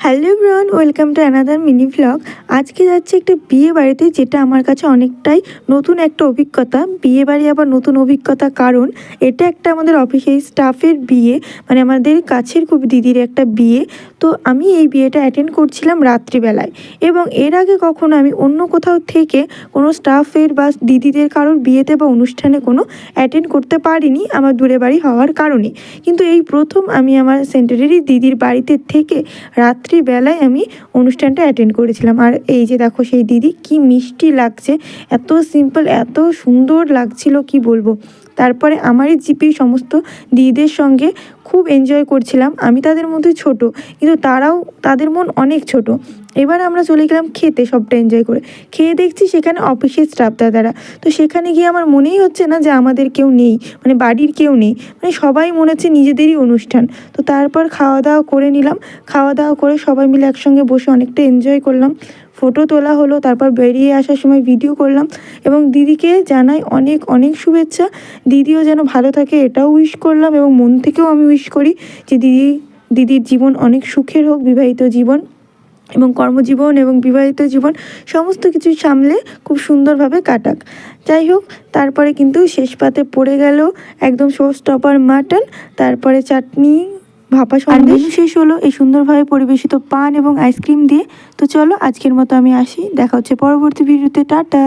Hello everyone, welcome to another mini vlog. আজকে যাচ্ছি একটা বিয়ে বাড়িতে, যেটা আমার কাছে অনেকটাই নতুন একটা অভিজ্ঞতা। বিয়ে বাড়ি আবার নতুন অভিজ্ঞতা, কারণ এটা একটা আমাদের অফিসের স্টাফের বিয়ে, মানে আমাদের কাছের খুব দিদির একটা বিয়ে। তো আমি এই বিয়েটা অ্যাটেন্ড করছিলাম রাত্রিবেলায়, এবং এর আগে কখনো আমি অন্য কোথাও থেকে কোনো স্টাফের বা দিদিদের কারোর বিয়েতে বা অনুষ্ঠানে কোনো অ্যাটেন্ড করতে পারিনি, আমার দূরে বাড়ি হওয়ার কারণে। কিন্তু এই প্রথম আমি আমার সেন্টারেরই দিদির বাড়িতে থেকে রাত্রিবেলায় আমি অনুষ্ঠানটা অ্যাটেন্ড করেছিলাম। আর এই যে দেখো সেই দিদি, কি মিষ্টি লাগছে, এত সিম্পল, এত সুন্দর লাগছিল কি বলবো। তারপরে আমারই জিপি সমস্ত দিদিদের সঙ্গে খুব এনজয় করছিলাম। আমি তাদের মধ্যে ছোট, কিন্তু তারাও, তাদের মন অনেক ছোট। এবার আমরা চলে গেলাম খেতে, সবটা এনজয় করে। খেয়ে দেখছি সেখানে অফিসের স্টাফ দাদারা। তো সেখানে গিয়ে আমার মনেই হচ্ছে না যে আমাদের কেউ নেই, মানে বাড়ির কেউ নেই, মানে সবাই মনে হচ্ছে নিজেদেরই অনুষ্ঠান। তো তারপর খাওয়া দাওয়া করে নিলাম। খাওয়া দাওয়া করে সবাই মিলে একসঙ্গে বসে অনেকটা এনজয় করলাম, ফটো তোলা হলো। তারপর বেরিয়ে আসার সময় ভিডিও করলাম, এবং দিদিকে জানাই অনেক অনেক শুভেচ্ছা। দিদিও যেন ভালো থাকে এটাও উইশ করলাম, এবং মন থেকেও আমি উইশ করি যে দিদির জীবন অনেক সুখের হোক, বিবাহিত জীবন এবং কর্মজীবন এবং বিবাহিত জীবন সমস্ত কিছু সামলে খুব সুন্দরভাবে কাটাক। যাই হোক, তারপরে কিন্তু শেষ পাতে পড়ে গেল একদম শো স্টপার মাটন, তারপরে চাটনি, ভাপা সন্দেশ শেষ হলো এই সুন্দরভাবে পরিবেশিত পান এবং আইসক্রিম দিয়ে। তো চলো, আজকের মতো আমি আসি, দেখা হচ্ছে পরবর্তী ভিডিওতে। টাটা।